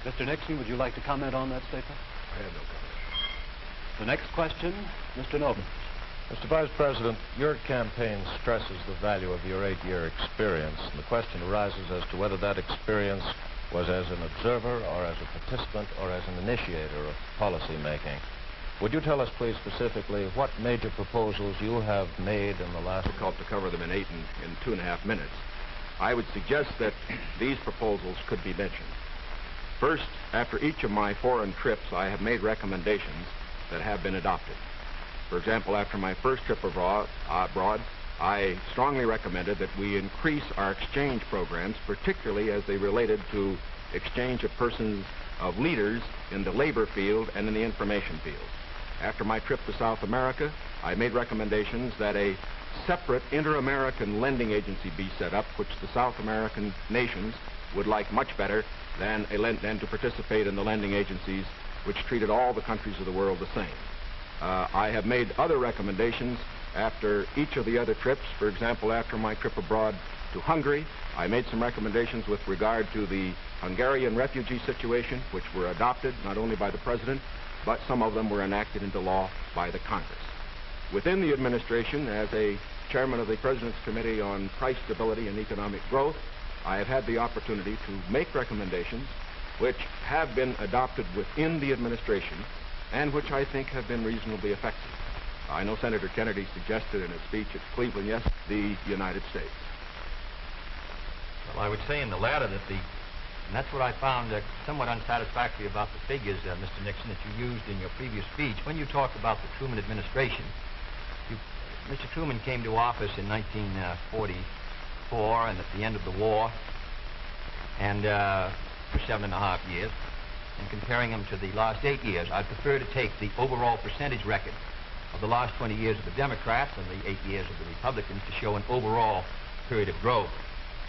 Mr. Nixon, would you like to comment on that statement? I have no comment. The next question, Mr. Novo. Mr. Vice President, your campaign stresses the value of your 8-year experience, and the question arises as to whether that experience was as an observer or as a participant or as an initiator of policy making. Would you tell us, please, specifically what major proposals you have made in the last... Difficult to cover them in 2.5 minutes. I would suggest that these proposals could be mentioned. First, after each of my foreign trips, I have made recommendations that have been adopted. For example, after my first trip abroad, I strongly recommended that we increase our exchange programs, particularly as they related to exchange of persons, of leaders in the labor field and in the information field. After my trip to South America, I made recommendations that a separate inter-American lending agency be set up, which the South American nations would like much better than to participate in the lending agencies which treated all the countries of the world the same. I have made other recommendations after each of the other trips. For example, after my trip abroad to Hungary, I made some recommendations with regard to the Hungarian refugee situation, which were adopted not only by the President, but some of them were enacted into law by the Congress. Within the administration, as a chairman of the President's Committee on Price Stability and Economic Growth, I have had the opportunity to make recommendations which have been adopted within the administration and which I think have been reasonably effective. I know Senator Kennedy suggested in a speech at Cleveland, yes, the United States. Well, I would say in the latter that and that's what I found somewhat unsatisfactory about the figures, Mr. Nixon, that you used in your previous speech. When you talked about the Truman administration, Mr. Truman came to office in 1944 and at the end of the war, and for 7.5 years. And comparing them to the last 8 years, I prefer to take the overall percentage record of the last 20 years of the Democrats and the 8 years of the Republicans to show an overall period of growth.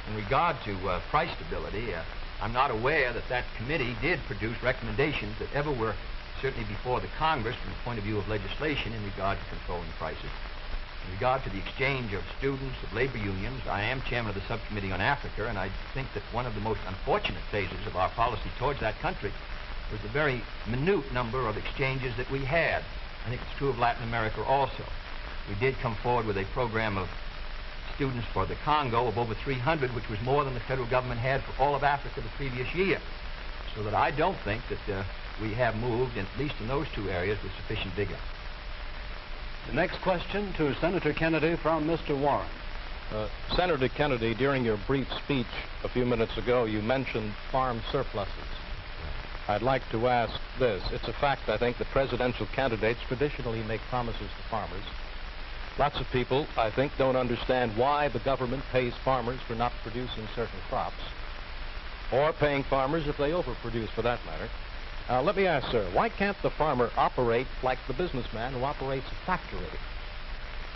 In regard to price stability, I'm not aware that that committee did produce recommendations that ever were certainly before the Congress from the point of view of legislation in regard to controlling prices. In regard to the exchange of students, of labor unions, I am chairman of the subcommittee on Africa, and I think that one of the most unfortunate phases of our policy towards that country was the very minute number of exchanges that we had. I think it's true of Latin America also. We did come forward with a program of students for the Congo of over 300, which was more than the federal government had for all of Africa the previous year. So that I don't think that we have moved, at least in those two areas, with sufficient vigor. The next question to Senator Kennedy from Mr. Warren. Senator Kennedy, during your brief speech a few minutes ago, you mentioned farm surpluses. I'd like to ask this. It's a fact, I think, that presidential candidates traditionally make promises to farmers. Lots of people, I think, don't understand why the government pays farmers for not producing certain crops, or paying farmers if they overproduce, for that matter. Let me ask, sir, why can't the farmer operate like the businessman who operates a factory?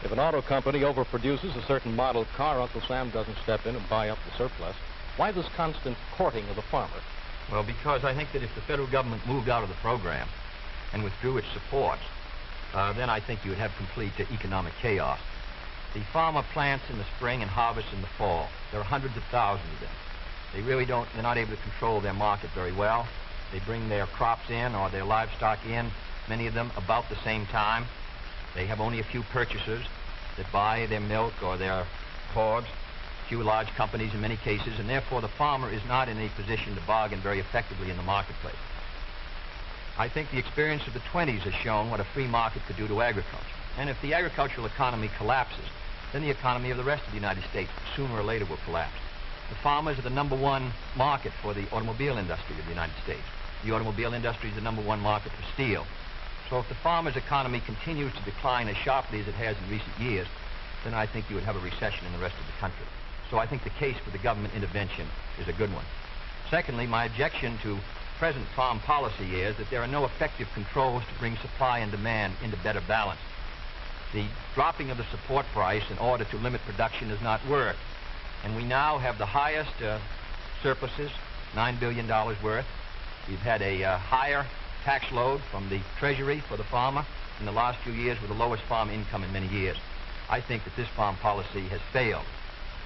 If an auto company overproduces a certain model car, Uncle Sam doesn't step in and buy up the surplus. Why this constant courting of the farmer? Well, because I think that if the federal government moved out of the program and withdrew its support, then I think you would have complete economic chaos. The farmer plants in the spring and harvests in the fall. There are hundreds of thousands of them. They're not able to control their market very well. They bring their crops in or their livestock in, many of them about the same time. They have only a few purchasers that buy their milk or their hogs, few large companies in many cases, and therefore the farmer is not in a position to bargain very effectively in the marketplace. I think the experience of the 20s has shown what a free market could do to agriculture. And if the agricultural economy collapses, then the economy of the rest of the United States sooner or later will collapse. The farmers are the #1 market for the automobile industry of the United States. The automobile industry is the #1 market for steel. So if the farmer's economy continues to decline as sharply as it has in recent years, then I think you would have a recession in the rest of the country. So I think the case for the government intervention is a good one. Secondly, my objection to present farm policy is that there are no effective controls to bring supply and demand into better balance. The dropping of the support price in order to limit production does not work. And we now have the highest surpluses, $9 billion worth. We've had a higher tax load from the Treasury for the farmer in the last few years with the lowest farm income in many years. I think that this farm policy has failed.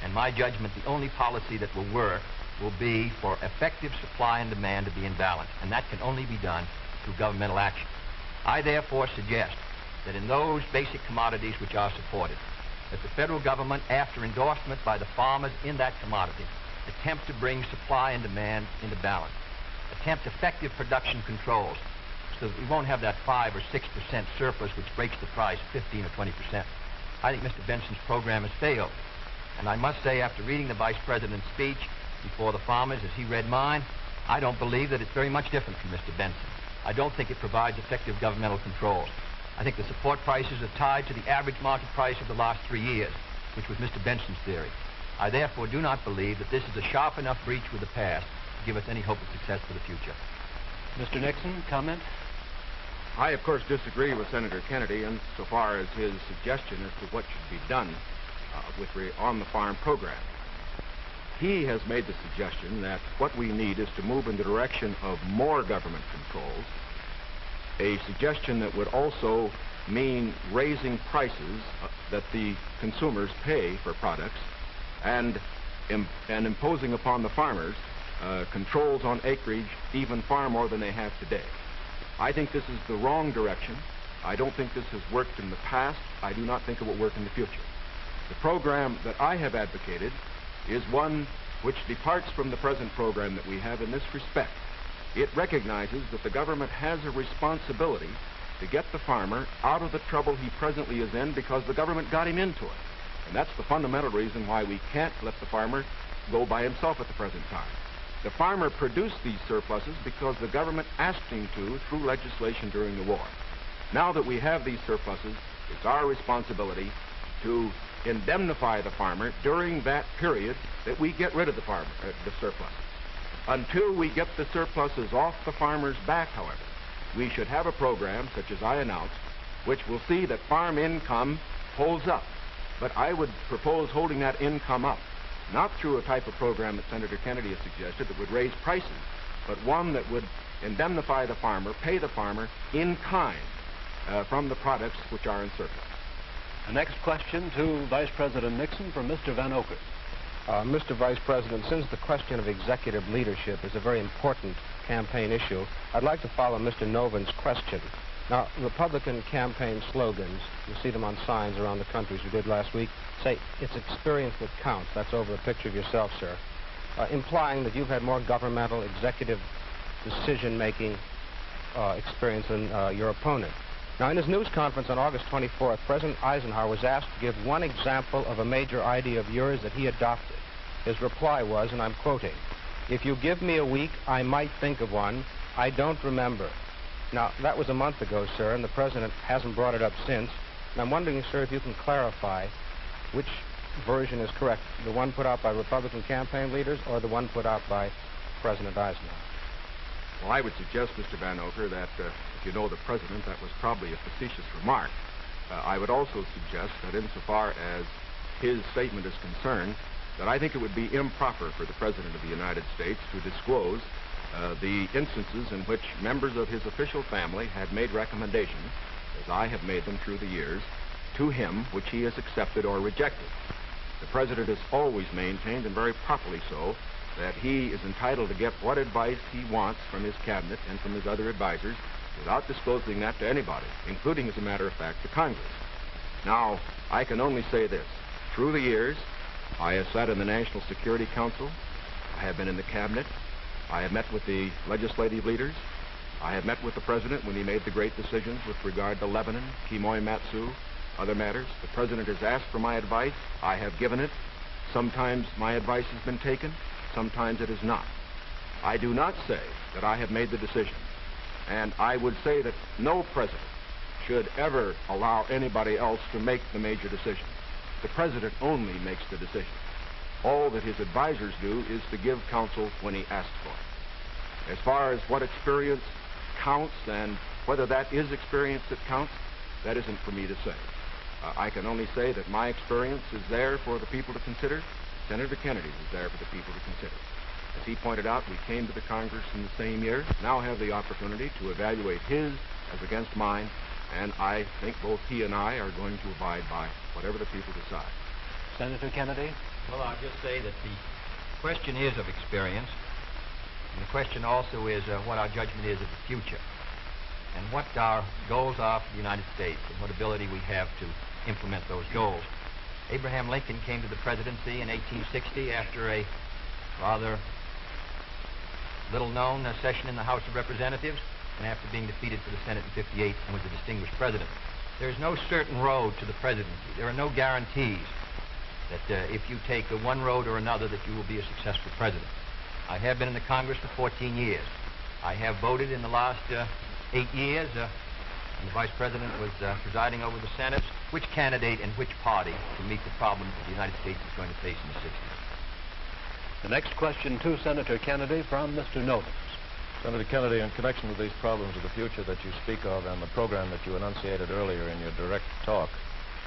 And my judgment, the only policy that will work will be for effective supply and demand to be in balance, and that can only be done through governmental action. I therefore suggest that in those basic commodities which are supported, that the federal government, after endorsement by the farmers in that commodity, attempt to bring supply and demand into balance, attempt effective production controls so that we won't have that 5 or 6% surplus which breaks the price 15 or 20%. I think Mr. Benson's program has failed. And I must say, after reading the Vice President's speech before the farmers as he read mine, I don't believe that it's very much different from Mr. Benson. I don't think it provides effective governmental controls. I think the support prices are tied to the average market price of the last 3 years, which was Mr. Benson's theory. I therefore do not believe that this is a sharp enough breach with the past to give us any hope of success for the future. Mr. Nixon, comment? I, of course, disagree with Senator Kennedy insofar as his suggestion as to what should be done on the farm program. He has made the suggestion that what we need is to move in the direction of more government controls, a suggestion that would also mean raising prices that the consumers pay for products and imposing upon the farmers controls on acreage even far more than they have today. I think this is the wrong direction. I don't think this has worked in the past. I do not think it will work in the future. The program that I have advocated is one which departs from the present program that we have in this respect. It recognizes that the government has a responsibility to get the farmer out of the trouble he presently is in because the government got him into it. And that's the fundamental reason why we can't let the farmer go by himself at the present time. The farmer produced these surpluses because the government asked him to through legislation during the war. Now that we have these surpluses, it's our responsibility to indemnify the farmer during that period that we get rid of the surpluses. Until we get the surpluses off the farmer's back, however, we should have a program, such as I announced, which will see that farm income holds up. But I would propose holding that income up, not through a type of program that Senator Kennedy has suggested that would raise prices, but one that would indemnify the farmer, pay the farmer in kind from the products which are in surplus. The next question to Vice President Nixon from Mr. Van Oker. Mr. Vice President, since the question of executive leadership is a very important campaign issue, I'd like to follow Mr. Novan's question. Now, Republican campaign slogans, you see them on signs around the country, as you did last week, say, "It's experience that counts." That's over a picture of yourself, sir, implying that you've had more governmental executive decision-making experience than your opponent. Now, in his news conference on August 24th, President Eisenhower was asked to give one example of a major idea of yours that he adopted. His reply was, and I'm quoting, "If you give me a week, I might think of one. I don't remember." Now, that was a month ago, sir, and the President hasn't brought it up since. And I'm wondering, sir, if you can clarify which version is correct, the one put out by Republican campaign leaders or the one put out by President Eisenhower? Well, I would suggest, Mr. Van Oker, that if you know the President, that was probably a facetious remark. I would also suggest that insofar as his statement is concerned, that I think it would be improper for the President of the United States to disclose the instances in which members of his official family had made recommendations, as I have made them through the years, to him which he has accepted or rejected. The President has always maintained, and very properly so, that he is entitled to get what advice he wants from his cabinet and from his other advisors without disclosing that to anybody, including, as a matter of fact, to Congress. Now, I can only say this. Through the years, I have sat in the National Security Council. I have been in the cabinet. I have met with the legislative leaders. I have met with the President when he made the great decisions with regard to Lebanon, Kimoy Matsu, other matters. The President has asked for my advice. I have given it. Sometimes my advice has been taken. Sometimes it is not. I do not say that I have made the decision. And I would say that no president should ever allow anybody else to make the major decisions. The President only makes the decision. All that his advisors do is to give counsel when he asks for it. As far as what experience counts and whether that is experience that counts, that isn't for me to say. I can only say that my experience is there for the people to consider. Senator Kennedy's is there for the people to consider. As he pointed out, we came to the Congress in the same year, now have the opportunity to evaluate his as against mine, and I think both he and I are going to abide by whatever the people decide. Senator Kennedy? Well, I'll just say that the The question is of experience, and the question also is what our judgment is of the future, and what our goals are for the United States, and what ability we have to implement those goals. Abraham Lincoln came to the presidency in 1860 after a rather little-known session in the House of Representatives, and after being defeated for the Senate in 58 and was a distinguished president. There is no certain road to the presidency. There are no guarantees that if you take one road or another that you will be a successful president. I have been in the Congress for 14 years. I have voted in the last 8 years, and the Vice President was presiding over the Senate, which candidate and which party to meet the problems that the United States is going to face in the 60s. The next question to Senator Kennedy from Mr. Novus. Senator Kennedy, in connection with these problems of the future that you speak of and the program that you enunciated earlier in your direct talk,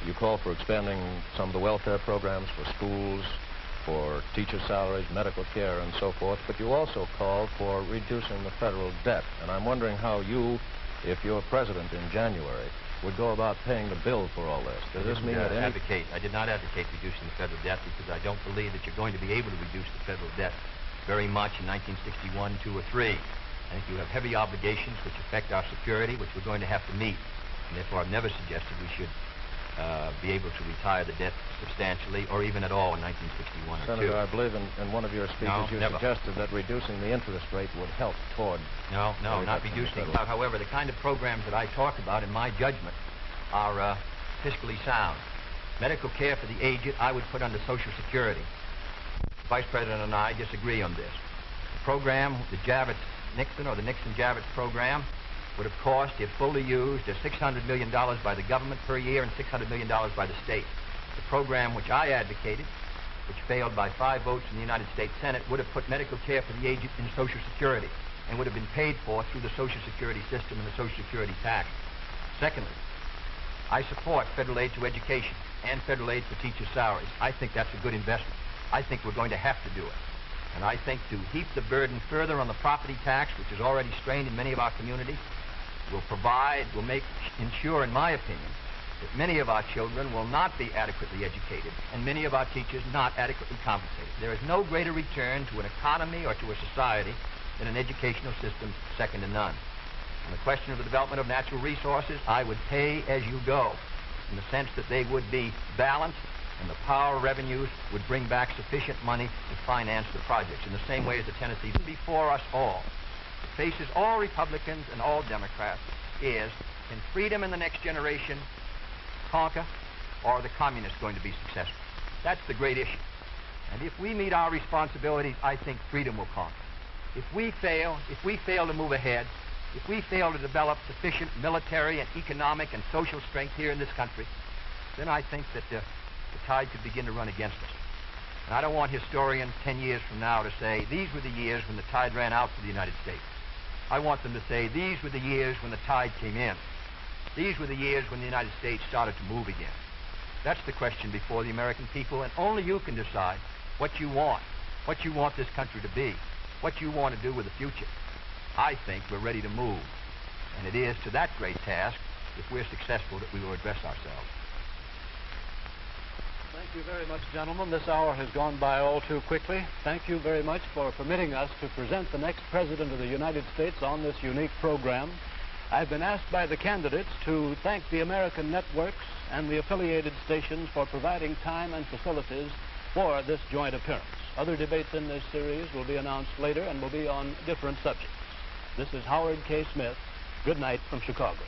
you call for expanding some of the welfare programs for schools, for teacher salaries, medical care, and so forth, but you also call for reducing the federal debt. And I'm wondering how you, if you're president in January, would go about paying the bill for all this. Does this mean that I did not advocate reducing the federal debt because I don't believe that you're going to be able to reduce the federal debt very much in 1961, 2, or 3. I think you have heavy obligations which affect our security, which we're going to have to meet. And therefore, I've never suggested we should be able to retire the debt substantially or even at all in 1961 or 2. Senator, I believe in one of your speeches never. Suggested that reducing the interest rate would help toward... No, not reducing. However, the kind of programs that I talk about, in my judgment, are fiscally sound. Medical care for the aged, I would put under Social Security. The Vice President and I disagree on this. The program, the Nixon or the Nixon-Javits program, would have cost, if fully used, $600 million by the government per year and $600 million by the state. The program which I advocated, which failed by 5 votes in the United States Senate, would have put medical care for the aged in Social Security and would have been paid for through the Social Security system and the Social Security tax. Secondly, I support federal aid to education and federal aid for teachers' salaries. I think that's a good investment. I think we're going to have to do it. And I think to heap the burden further on the property tax, which is already strained in many of our communities, will ensure, in my opinion, that many of our children will not be adequately educated and many of our teachers not adequately compensated. There is no greater return to an economy or to a society than an educational system second to none. On the question of the development of natural resources, I would pay as you go, in the sense that they would be balanced and the power revenues would bring back sufficient money to finance the projects, in the same way as the Tennessee before us all. Faces all Republicans and all Democrats is, can freedom in the next generation conquer, or are the communists going to be successful? That's the great issue. And if we meet our responsibilities, I think freedom will conquer. If we fail to move ahead, if we fail to develop sufficient military and economic and social strength here in this country, then I think that the tide could begin to run against us. And I don't want historians 10 years from now to say, these were the years when the tide ran out for the United States. I want them to say, these were the years when the tide came in. These were the years when the United States started to move again. That's the question before the American people, and only you can decide what you want this country to be, what you want to do with the future. I think we're ready to move, and it is to that great task, if we're successful, that we will address ourselves. Thank you very much, gentlemen. This hour has gone by all too quickly. Thank you very much for permitting us to present the next President of the United States on this unique program. I've been asked by the candidates to thank the American networks and the affiliated stations for providing time and facilities for this joint appearance. Other debates in this series will be announced later and will be on different subjects. This is Howard K. Smith. Good night from Chicago.